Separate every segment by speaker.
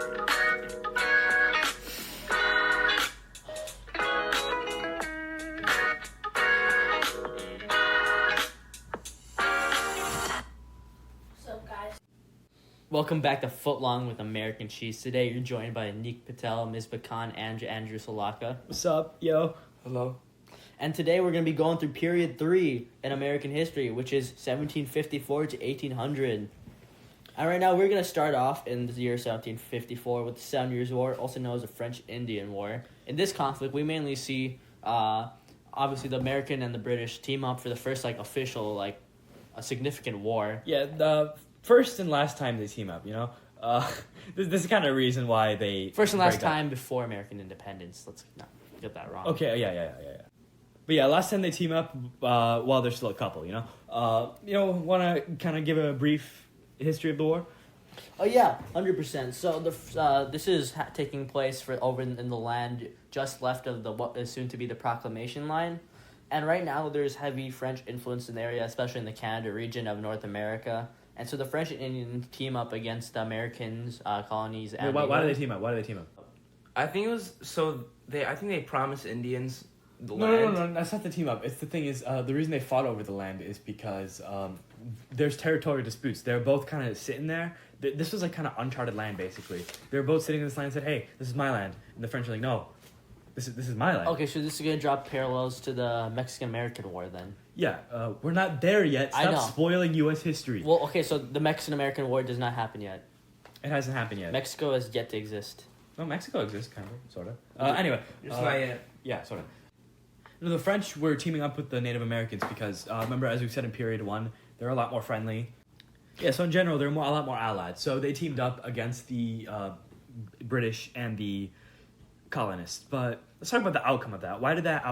Speaker 1: Welcome back to Footlong with American Cheese. Today you're joined by Anik Patel, Ms. Bakan, and Andrew Salaka.
Speaker 2: What's up, yo?
Speaker 3: Hello.
Speaker 1: And today we're going to be going through period 3 in American history, which is 1754 to 1800. And right now we're going to start off in the year 1754 with the 7 Years' War, also known as the French-Indian War. In this conflict, we mainly see, obviously, the American and the British team up for the first, official, a significant war.
Speaker 2: Yeah, the first and last time they team up, you know? This is kind of a reason why they...
Speaker 1: First and last time before American independence. Let's not get that wrong.
Speaker 2: Okay, yeah. But yeah, last time they team up, while they're still a couple, you know? Want to kind of give a brief history of the war?
Speaker 1: Oh yeah, 100%. So this is taking place over in the land just left of what is soon to be the Proclamation Line, and right now there's heavy French influence in the area, especially in the Canada region of North America. And so the French and Indians team up against the Americans, colonies. And
Speaker 2: why do they team up?
Speaker 3: I think it was I think they promised Indians the land.
Speaker 2: No, that's not the team up. It's the thing is, the reason they fought over the land is because there's territorial disputes. They're both kind of sitting there. This was kind of uncharted land, basically. They were both sitting in this land and said, "Hey, this is my land," and the French are like, "No, this is my land."
Speaker 1: Okay, so this is gonna draw parallels to the Mexican-American War then.
Speaker 2: Yeah, we're not there yet. Stop spoiling U.S. history.
Speaker 1: Well, okay, so the Mexican-American War does not happen yet.
Speaker 2: It hasn't happened yet.
Speaker 1: Mexico has yet to exist.
Speaker 2: No, Mexico exists, kind of, sort of. Anyway.
Speaker 3: It's not yet.
Speaker 2: Yeah, sort of. No, the French were teaming up with the Native Americans because, remember, as we said in period 1, they're a lot more friendly. Yeah, so in general, they're a lot more allied. So they teamed up against the British and the colonists. But let's talk about the outcome of that. Why did that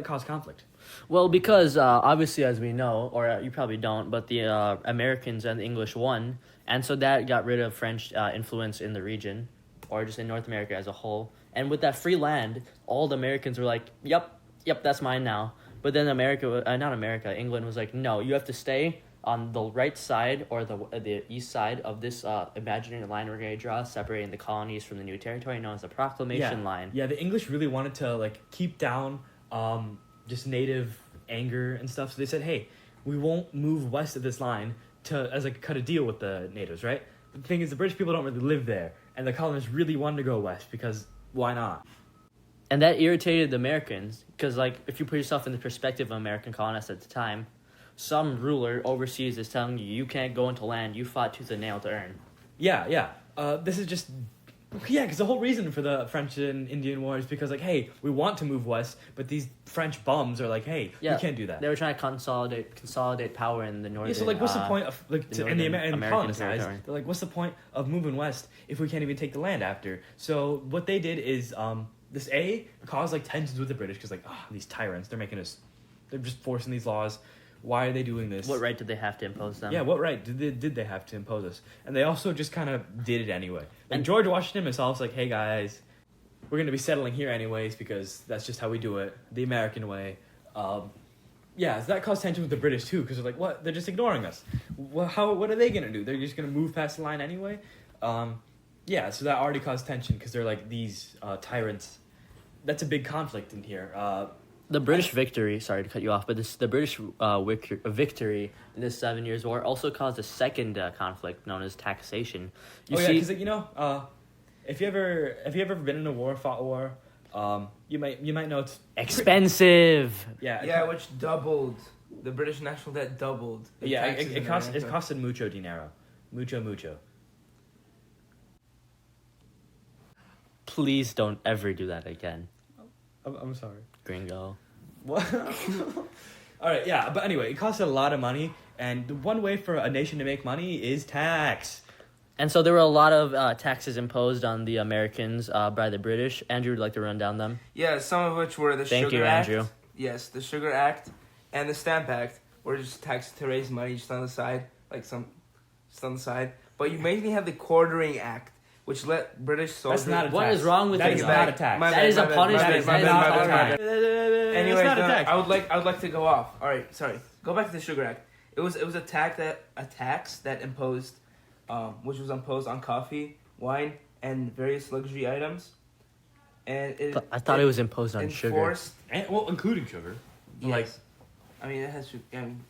Speaker 2: cause conflict?
Speaker 1: Well, because obviously, as we know, or you probably don't, but the Americans and the English won, and so that got rid of French influence in the region, or just in North America as a whole. And with that free land, all the Americans were like, yep, that's mine now. But then England was like, no, you have to stay on the right side or the east side of this imaginary line we're going to draw, separating the colonies from the new territory known as the Proclamation Line.
Speaker 2: Yeah, the English really wanted to keep down just native anger and stuff. So they said, hey, we won't move west of this line as cut a deal with the natives, right? The thing is, the British people don't really live there, and the colonists really wanted to go west because why not?
Speaker 1: And that irritated the Americans because, if you put yourself in the perspective of American colonists at the time, some ruler overseas is telling you, you can't go into land you fought tooth and nail to earn.
Speaker 2: Yeah. This is just... Yeah, because the whole reason for the French and Indian War is because, hey, we want to move west, but these French bums are like, hey, we can't do that.
Speaker 1: They were trying to consolidate power in the northern...
Speaker 2: Yeah, so, what's the point of... and the colonists, guys, they're like, what's the point of moving west if we can't even take the land after? So what they did is, this caused, tensions with the British, because, these tyrants, they're just forcing these laws. Why are they doing this?
Speaker 1: What right did they have to impose them?
Speaker 2: Yeah, what right did they have to impose us? And they also just kind of did it anyway. And George Washington himself was like, hey guys, we're going to be settling here anyways because that's just how we do it, the American way. So that caused tension with the British too because they're like, what? They're just ignoring us. What are they going to do? They're just going to move past the line anyway? So that already caused tension because they're like these tyrants. That's a big conflict in here.
Speaker 1: The British victory, sorry to cut you off, but the British victory in this 7 Years' War also caused a second conflict known as taxation.
Speaker 2: Because if you ever been in a war, fought a war, you might know it's
Speaker 1: expensive.
Speaker 3: Which doubled the British national debt doubled.
Speaker 2: It costed mucho dinero, mucho.
Speaker 1: Please don't ever do that again.
Speaker 2: I'm sorry.
Speaker 1: Gringo.
Speaker 2: What? All right, but anyway, it costed a lot of money, and the one way for a nation to make money is tax.
Speaker 1: And so there were a lot of taxes imposed on the Americans by the British. Andrew would like to run down them.
Speaker 3: Yeah, some of which were the Sugar
Speaker 1: Thank
Speaker 3: Act.
Speaker 1: you, Andrew.
Speaker 3: Yes, the Sugar Act and the Stamp Act were just taxes to raise money just on the side, But you mainly have the Quartering Act, which let British soldiers...
Speaker 2: That's not a tax.
Speaker 1: What is wrong with
Speaker 2: that? That is not a tax.
Speaker 1: That is a punishment.
Speaker 2: That is not a tax.
Speaker 3: Anyways, I would like to go off. All right, sorry. Go back to the Sugar Act. It was a tax that imposed which was imposed on coffee, wine, and various luxury items. And
Speaker 1: I thought it was imposed on sugar.
Speaker 3: enforced,
Speaker 2: including sugar.
Speaker 3: yes.
Speaker 2: Like,
Speaker 3: I mean, it has to.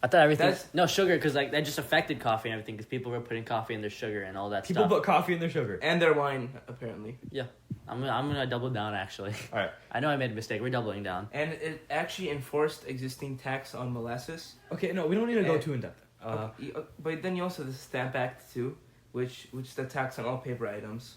Speaker 1: I thought everything.
Speaker 3: That's-
Speaker 1: No sugar, because like that just affected coffee and everything, because people were putting coffee in their sugar and all that
Speaker 2: people
Speaker 1: stuff.
Speaker 2: put coffee in their sugar.
Speaker 3: and their wine, apparently.
Speaker 1: I'm gonna double down actually.
Speaker 2: All right.
Speaker 1: I know I made a mistake. We're doubling down.
Speaker 3: And it actually enforced existing tax on molasses.
Speaker 2: Okay, no, we don't need to go
Speaker 3: And-
Speaker 2: too in depth.
Speaker 3: But then you also have the Stamp Act too, which is the tax on all paper items.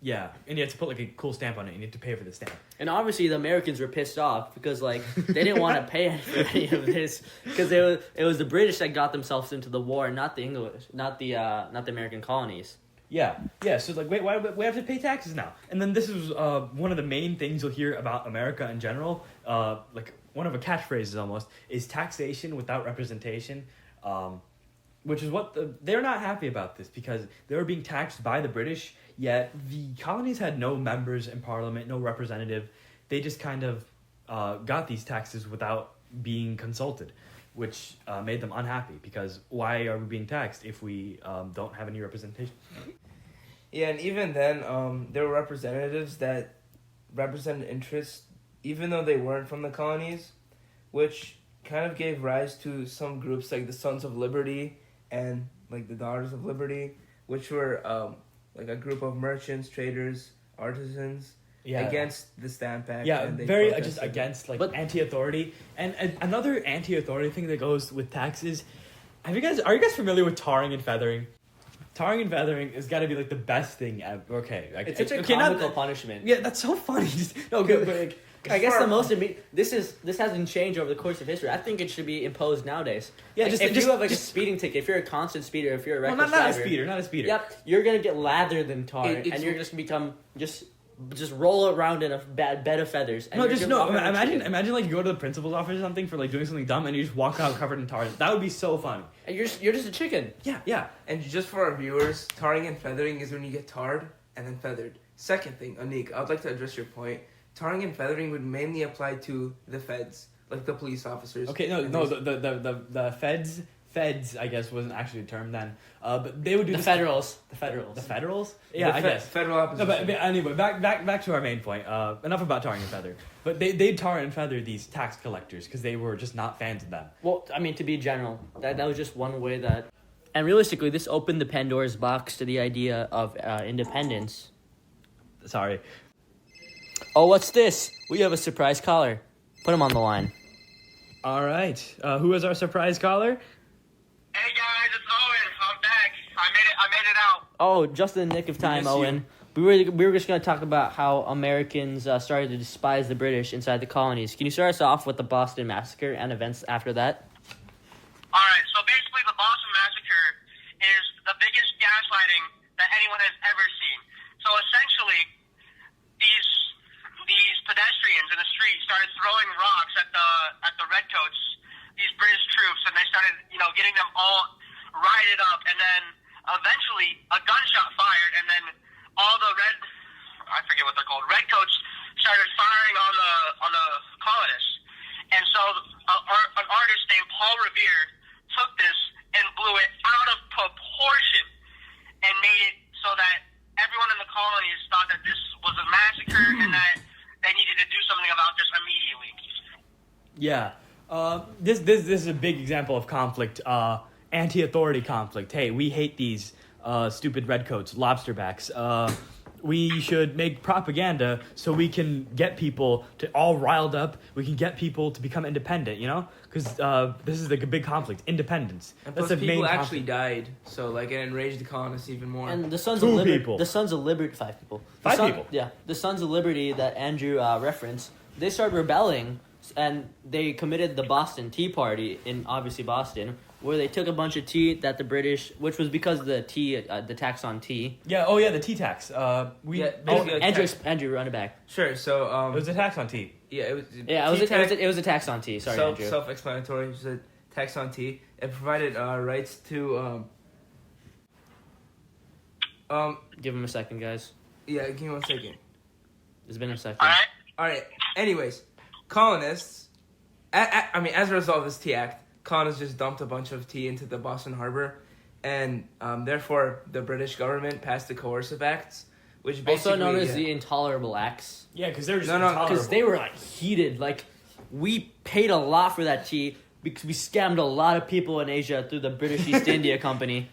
Speaker 2: Yeah, and you have to put like a cool stamp on it. You need to pay for the stamp.
Speaker 1: And obviously the Americans were pissed off because like they didn't want to pay for any of this, because it was the British that got themselves into the war, not the English, not the American colonies.
Speaker 2: Yeah. So like, wait, why do we have to pay taxes now? And then this is one of the main things you'll hear about America in general. Like one of the catchphrases almost is taxation without representation. Which is what they're not happy about this, because they were being taxed by the British, yet the colonies had no members in parliament, no representative. They just kind of got these taxes without being consulted, which made them unhappy, because why are we being taxed if we don't have any representation?
Speaker 3: Yeah, and even then, there were representatives that represented interests, even though they weren't from the colonies, which kind of gave rise to some groups like the Sons of Liberty and like the Daughters of Liberty, which were like a group of merchants, traders, artisans against the Stamp Act.
Speaker 2: Yeah,
Speaker 3: and they
Speaker 2: very
Speaker 3: protested.
Speaker 2: just against like
Speaker 1: But-
Speaker 2: anti-authority. And another anti-authority thing that goes with taxes. Are you guys familiar with tarring and feathering? Tarring and feathering has got to be like the best thing ever. Okay, like,
Speaker 1: It's such a
Speaker 2: okay,
Speaker 1: comical punishment.
Speaker 2: Yeah, that's so funny. No, good, but like,
Speaker 1: I guess the most this hasn't changed over the course of history. I think it should be imposed nowadays.
Speaker 2: Yeah,
Speaker 1: Like,
Speaker 2: just-
Speaker 1: if
Speaker 2: just-
Speaker 1: you have like
Speaker 2: just-
Speaker 1: a speeding ticket, if you're a constant speeder, if you're a
Speaker 2: well,
Speaker 1: reckless
Speaker 2: not a
Speaker 1: driver,
Speaker 2: speeder, not a speeder.
Speaker 1: Yep, you're gonna get lathered in tar,
Speaker 3: It's-
Speaker 1: and you're just gonna become just roll around in a bad bed of feathers. And
Speaker 2: No,
Speaker 1: you're
Speaker 2: just
Speaker 1: gonna
Speaker 2: no.
Speaker 1: walk around
Speaker 2: Imagine,
Speaker 1: chicken.
Speaker 2: imagine like you go to the principal's office or something for like doing something dumb, and you just walk out covered in tar. That would be so funny.
Speaker 1: And you're just a chicken.
Speaker 2: Yeah.
Speaker 3: And just for our viewers, tarring and feathering is when you get tarred and then feathered. Second thing, Anik, I'd like to address your point. Tarring and feathering would mainly apply to the feds, like the police officers.
Speaker 2: Okay, no. The feds, I guess, wasn't actually a term then. But they would do
Speaker 1: The
Speaker 2: this-
Speaker 1: federals.
Speaker 2: The federals? Yeah, I guess.
Speaker 3: Federal
Speaker 2: No,
Speaker 3: opposition.
Speaker 2: but anyway, back to our main point. Enough about tarring and feather. But they'd tar and feather these tax collectors because they were just not fans of them.
Speaker 1: Well, I mean, to be general, that was just one way that. And realistically, this opened the Pandora's box to the idea of independence.
Speaker 2: Sorry.
Speaker 1: Oh, what's this? We have a surprise caller. Put him on the line.
Speaker 2: All right. Who is our surprise caller?
Speaker 4: Hey guys, it's Owen. I'm back. I made it out.
Speaker 1: Oh, just in the nick of time,
Speaker 3: miss you.
Speaker 1: Owen. We were just going to talk about how Americans started to despise the British inside the colonies. Can you start us off with the Boston Massacre and events after that?
Speaker 4: All right. So basically, the Boston Massacre is the biggest gaslighting that anyone has ever seen. So essentially, these pedestrians in the street started throwing rocks at the redcoats, these British troops, and they started getting them all righted up, and then eventually a gunshot fired, and then all the I forget what they're called, redcoats started firing on the colonists. And so an artist named Paul Revere took this and blew it out of proportion and made it so that everyone in the colonies thought that this was a massacre and that they needed to do something about this immediately.
Speaker 2: Yeah. This is a big example of conflict. Anti-authority conflict. Hey, we hate these stupid redcoats, lobsterbacks. We should make propaganda so we can get people to all riled up. We can get people to become independent, because this is like a big conflict. Independence.
Speaker 3: And
Speaker 2: That's
Speaker 3: plus,
Speaker 2: the main
Speaker 3: people actually
Speaker 2: conflict.
Speaker 3: died, so like it enraged the colonists even more.
Speaker 1: And the Sons
Speaker 2: Two
Speaker 1: of Liberty.
Speaker 2: people.
Speaker 1: The Sons of Liberty. 5 people.
Speaker 2: Five people.
Speaker 1: Yeah, the Sons of Liberty that Andrew referenced. They started rebelling, and they committed the Boston Tea Party in obviously Boston, where they took a bunch of tea that the British, which was because of the tea, the tax on tea.
Speaker 2: Yeah. Oh yeah, the tea tax.
Speaker 3: Basically, like
Speaker 1: Andrew, run it back.
Speaker 3: Sure. So
Speaker 2: It was a tax on tea.
Speaker 3: yeah, it was.
Speaker 1: Yeah, it was a tax on tea. Sorry, Andrew.
Speaker 3: Self-explanatory. It was a tax on tea. It provided rights to
Speaker 1: Give him a second, guys.
Speaker 3: Yeah, give me 1 second.
Speaker 1: It's been a second.
Speaker 4: All right?
Speaker 3: All right. Anyways, colonists. As a result of this tea act, colonists just dumped a bunch of tea into the Boston Harbor, and therefore the British government passed the Coercive Acts, which basically
Speaker 1: Also known as the Intolerable Acts.
Speaker 2: Yeah, because they're just
Speaker 3: No, no,
Speaker 2: intolerable.
Speaker 1: Because they were like heated. Like, we paid a lot for that tea because we scammed a lot of people in Asia through the British East India Company.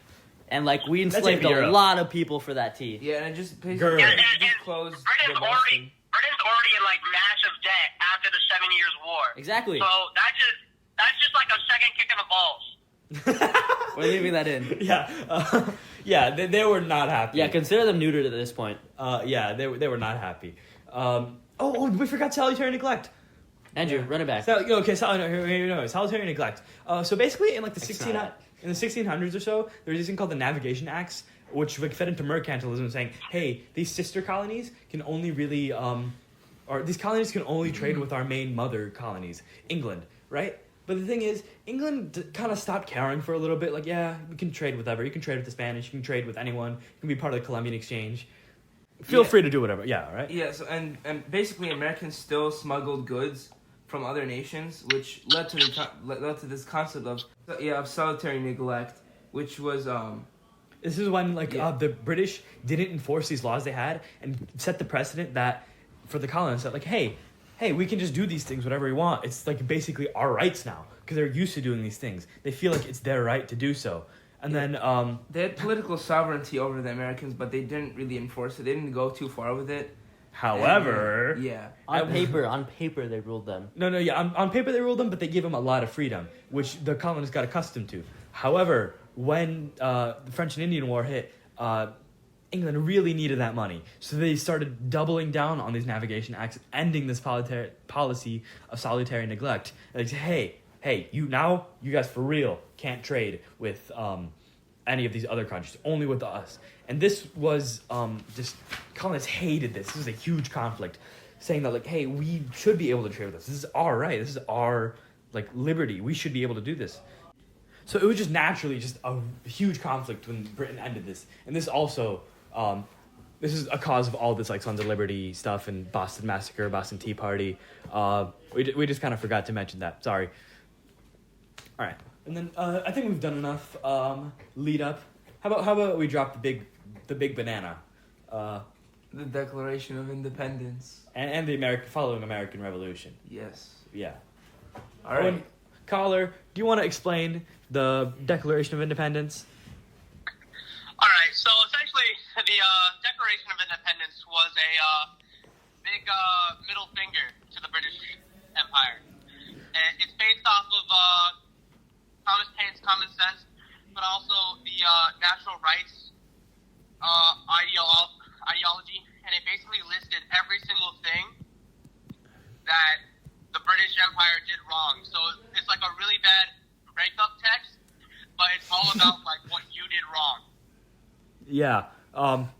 Speaker 1: And like we enslaved a
Speaker 2: Europe.
Speaker 1: lot of people for that tea.
Speaker 3: Yeah, and it just
Speaker 2: Girl.
Speaker 3: basically
Speaker 4: And,
Speaker 3: just
Speaker 4: and
Speaker 3: closed the
Speaker 4: Britain's
Speaker 3: Boston.
Speaker 4: already in like massive debt after the 7 Years' War.
Speaker 1: Exactly.
Speaker 4: So that's just like a second kick in the balls.
Speaker 1: We're leaving that in.
Speaker 2: Yeah, they were not happy.
Speaker 1: Yeah, consider them neutered at this point.
Speaker 2: Yeah, they were not happy. We forgot salutary neglect.
Speaker 1: Andrew, run it back.
Speaker 2: Salutary neglect. So basically, in like the
Speaker 1: It's
Speaker 2: 1600s or so, there was this thing called the Navigation Acts, which like fed into mercantilism, saying, "Hey, these sister colonies can only really, or these colonies can only trade with our main mother colonies, England, right?" But the thing is, England kind of stopped caring for a little bit. Like, yeah, we can trade with whatever. You can trade with the Spanish. You can trade with anyone. You can be part of the Columbian Exchange. Feel free to do whatever. Yeah, right?
Speaker 3: Yeah, so and basically Americans still smuggled goods from other nations, which led to this concept of salutary neglect, which was
Speaker 2: This is when the British didn't enforce these laws they had and set the precedent that for the colonists that like, hey, we can just do these things whatever we want. It's like basically our rights now because they're used to doing these things. They feel like it's their right to do so. And then
Speaker 3: they had political sovereignty over the Americans, but they didn't really enforce it. They didn't go too far with it.
Speaker 2: however,
Speaker 1: On paper, they ruled them.
Speaker 2: On paper they ruled them, but they gave them a lot of freedom, which the colonists got accustomed to. However, when the French and Indian War hit, England really needed that money. So they started doubling down on these navigation acts, ending this policy of salutary neglect. Like, hey, you guys for real can't trade with any of these other countries, only with us. And this was just, colonists hated this. This was a huge conflict, saying that like, hey, we should be able to trade with this. This is our right. This is our like liberty. We should be able to do this. So it was just naturally just a huge conflict when Britain ended this. And this also, this is a cause of all this like Sons of Liberty stuff and Boston Massacre, Boston Tea Party. We just kind of forgot to mention that. Sorry. All right. And then I think we've done enough lead up. How about we drop the big banana?
Speaker 3: The Declaration of Independence.
Speaker 2: And the following American Revolution.
Speaker 3: Yes.
Speaker 2: Yeah.
Speaker 3: All right.
Speaker 2: Caller, do you want to explain the Declaration of Independence?
Speaker 4: All right, so essentially, the Declaration of Independence was a big middle finger to the British Empire. And it's based off of Thomas Paine's Common Sense, but also the natural rights ideology, and it basically listed every single thing that the British Empire did wrong. So it's like a really bad breakup text, but it's all about like what you did wrong.
Speaker 2: Yeah.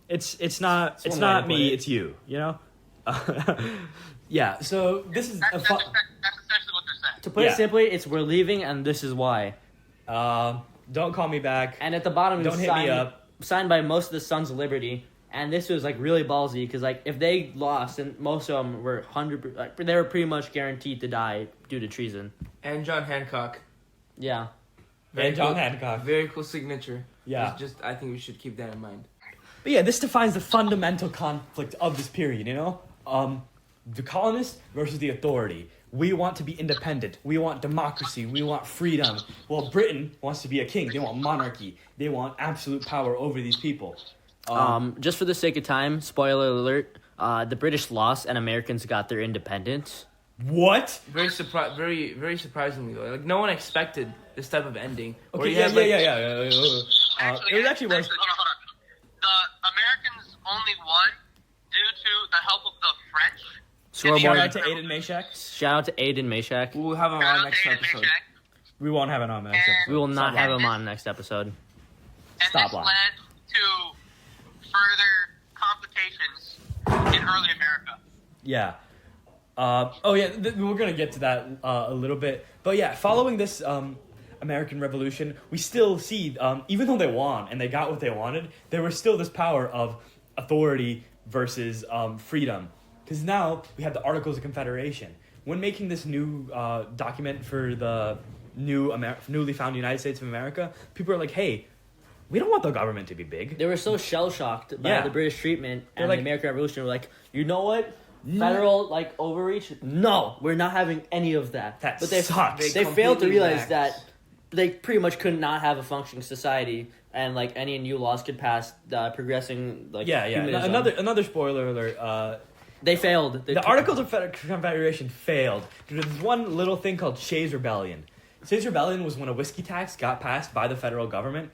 Speaker 2: It's not me, it's you, you know? Yeah, so this is
Speaker 4: That's essentially what they're saying.
Speaker 1: To put it simply, it's we're leaving and this is why.
Speaker 2: Don't call me back.
Speaker 1: And at the bottom,
Speaker 2: Don't
Speaker 1: it's
Speaker 2: hit me up.
Speaker 1: signed by most of the Sons of Liberty. And this was like really ballsy because like if they lost, and most of them were they were pretty much guaranteed to die due to treason.
Speaker 3: And John Hancock.
Speaker 1: Yeah.
Speaker 2: And John Hancock.
Speaker 3: Very cool signature.
Speaker 2: Yeah.
Speaker 3: Just I think we should keep that in mind.
Speaker 2: But yeah, this defines the fundamental conflict of this period, you know? The colonists versus the authority. We want to be independent. We want democracy. We want freedom. Well, Britain wants to be a king. They want monarchy. They want absolute power over these people.
Speaker 1: Just for the sake of time, spoiler alert, the British lost and Americans got their independence.
Speaker 2: What?
Speaker 3: Very very surprisingly though. Like no one expected this type of ending.
Speaker 2: Okay,
Speaker 3: yeah.
Speaker 2: It was actually worse.
Speaker 4: Hold on. The Americans only won due to the help of the French.
Speaker 2: Shout out to Aiden Mashak.
Speaker 1: Shout out to Aiden Mashak.
Speaker 3: We'll have him on next episode.
Speaker 2: We won't have it on next episode.
Speaker 1: We will not have him on next episode.
Speaker 4: And
Speaker 2: Stop
Speaker 4: this
Speaker 2: lying.
Speaker 4: led to further complications in early America.
Speaker 2: Yeah. We're going to get to that a little bit. But yeah, following this American Revolution, we still see, even though they won and they got what they wanted, there was still this power of authority versus freedom. Because now we have the Articles of Confederation. When making this new document for the newly found United States of America, people are like, hey, we don't want the government to be big.
Speaker 1: They were so shell shocked by
Speaker 2: Yeah.
Speaker 1: the British treatment
Speaker 2: They're
Speaker 1: and
Speaker 2: like-
Speaker 1: the American Revolution. They were like, you know what? Federal like overreach? No, we're not having any of that.
Speaker 2: That
Speaker 1: but they
Speaker 2: sucks.
Speaker 1: They failed to
Speaker 3: completely
Speaker 1: realize
Speaker 3: lax.
Speaker 1: that they pretty much could not have a functioning society, and like any new laws could pass progressing like
Speaker 2: Yeah.
Speaker 1: humanism.
Speaker 2: Another spoiler alert.
Speaker 1: They failed.
Speaker 2: The Articles of Confederation failed due to this one little thing called Shays Rebellion. Shays Rebellion was when a whiskey tax got passed by the federal government.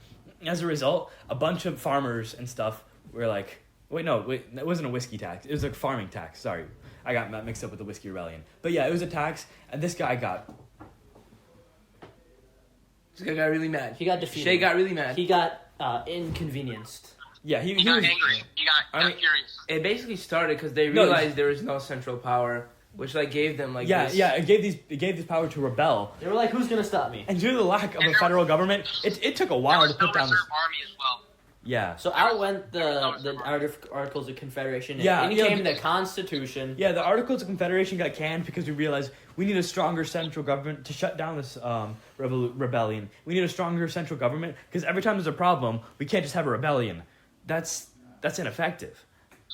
Speaker 2: As a result, a bunch of farmers and stuff were like, wait, it wasn't a whiskey tax. It was a farming tax. Sorry. I got mixed up with the Whiskey Rebellion. But yeah, it was a tax, and this guy got...
Speaker 3: This guy got really mad.
Speaker 1: He got defeated.
Speaker 3: Shay got really mad.
Speaker 1: He got inconvenienced.
Speaker 2: Yeah,
Speaker 4: He got
Speaker 2: was...
Speaker 4: angry. He got furious.
Speaker 3: It basically started because they
Speaker 2: No,
Speaker 3: realized there was no central power, which like gave them like
Speaker 2: Yeah,
Speaker 3: this.
Speaker 2: yeah, it gave this power to rebel.
Speaker 1: They were like, "Who's gonna stop me?"
Speaker 2: And due to the lack of a federal government, it took a while
Speaker 4: There
Speaker 2: to
Speaker 4: was no
Speaker 2: put down
Speaker 4: reserve
Speaker 2: this...
Speaker 4: army as well.
Speaker 2: Yeah.
Speaker 1: So out went the Articles of Confederation. And
Speaker 2: Yeah,
Speaker 1: in
Speaker 2: yeah.
Speaker 1: came the Constitution.
Speaker 2: Yeah, the Articles of Confederation got canned because we realized we need a stronger central government to shut down this rebellion. We need a stronger central government because every time there's a problem, we can't just have a rebellion. That's ineffective.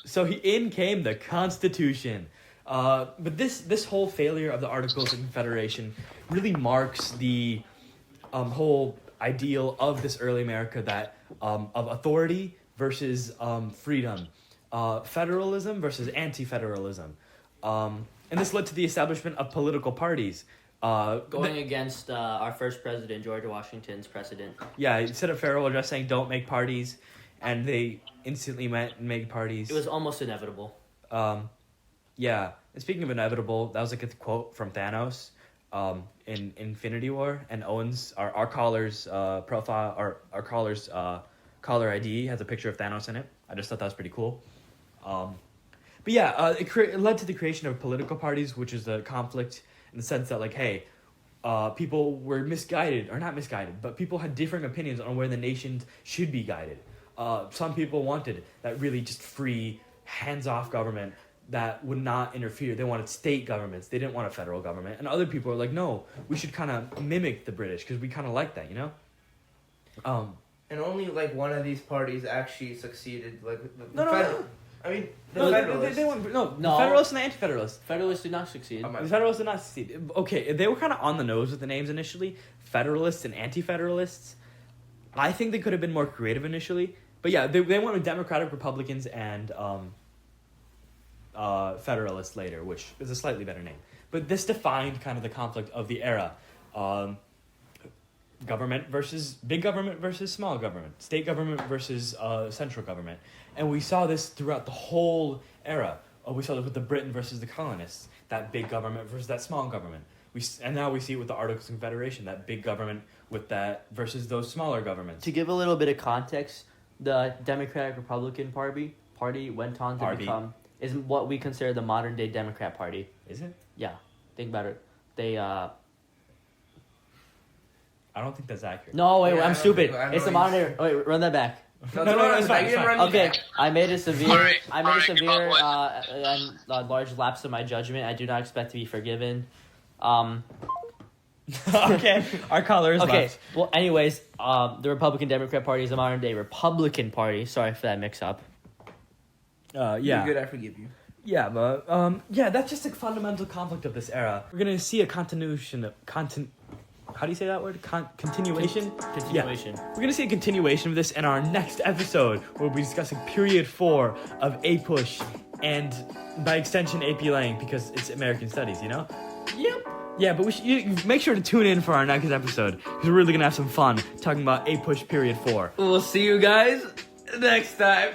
Speaker 2: So in came the Constitution. But this whole failure of the Articles of Confederation really marks the whole ideal of this early America that of authority versus freedom, federalism versus anti-federalism, and this led to the establishment of political parties.
Speaker 1: Going against our first president, George Washington's precedent.
Speaker 2: Yeah, instead of farewell address saying "Don't make parties," and they instantly went and made parties.
Speaker 1: It was almost inevitable.
Speaker 2: Yeah. And speaking of inevitable, that was like a quote from Thanos in Infinity War, and Owen's our caller's profile, our caller's caller ID has a picture of Thanos in it. I just thought that was pretty cool. But yeah, it led to the creation of political parties, which is a conflict in the sense that like, hey, people were misguided, or not misguided, but people had differing opinions on where the nation should be guided. Some people wanted that really just free, hands-off government that would not interfere. They wanted state governments. They didn't want a federal government. And other people are like, no, we should kind of mimic the British because we kind of like that, you know?
Speaker 3: And only like one of these parties actually succeeded. Like
Speaker 2: No.
Speaker 3: I mean, the
Speaker 2: No,
Speaker 3: Federalists.
Speaker 2: they weren't,
Speaker 1: No.
Speaker 2: the Federalists and the Anti-Federalists.
Speaker 1: Federalists did not succeed.
Speaker 3: Oh, my
Speaker 2: The Federalists did not succeed. Okay, they were kind of on the nose with the names initially. Federalists and Anti-Federalists. I think they could have been more creative initially. But yeah, they went with Democratic Republicans and Federalists later, which is a slightly better name. But this defined kind of the conflict of the era. Government versus big government versus small government. State government versus central government. And we saw this throughout the whole era. We saw this with the Britain versus the colonists. That big government versus that small government. And now we see it with the Articles of Confederation. That big government with that versus those smaller governments.
Speaker 1: To give a little bit of context, the Democratic Republican Party went on to
Speaker 2: RB.
Speaker 1: become is what we consider the modern day Democrat Party.
Speaker 2: Is it?
Speaker 1: Yeah, think about it. They
Speaker 2: I don't think that's accurate.
Speaker 1: no wait,
Speaker 3: Yeah, I
Speaker 1: I'm
Speaker 3: don't
Speaker 1: stupid.
Speaker 3: think- I
Speaker 1: It's the
Speaker 3: know
Speaker 1: modern day. Wait, run that back.
Speaker 3: No,
Speaker 2: it's fine,
Speaker 3: you
Speaker 2: it's
Speaker 3: didn't
Speaker 2: fine.
Speaker 3: run me
Speaker 1: Okay,
Speaker 3: back.
Speaker 1: I made a severe,
Speaker 4: Alright,
Speaker 1: I made a
Speaker 4: alright,
Speaker 1: severe
Speaker 4: what?
Speaker 1: and large lapse in my judgment. I do not expect to be forgiven.
Speaker 2: Okay, our caller is
Speaker 1: Okay.
Speaker 2: left.
Speaker 1: Well, anyways, the Republican Democrat Party is a modern day Republican Party. Sorry for that mix up.
Speaker 2: Yeah.
Speaker 3: You're good, I forgive you.
Speaker 2: Yeah, but that's just a fundamental conflict of this era. We're gonna see a continuation of how do you say that word? Continuation?
Speaker 1: Continuation.
Speaker 2: Yeah. We're gonna see a continuation of this in our next episode, where we'll be discussing period 4 of A-Push and by extension AP Lang because it's American Studies, you know?
Speaker 1: Yep.
Speaker 2: Yeah, but you make sure to tune in for our next episode because we're really gonna have some fun talking about A-Push period 4.
Speaker 3: We'll see you guys next time.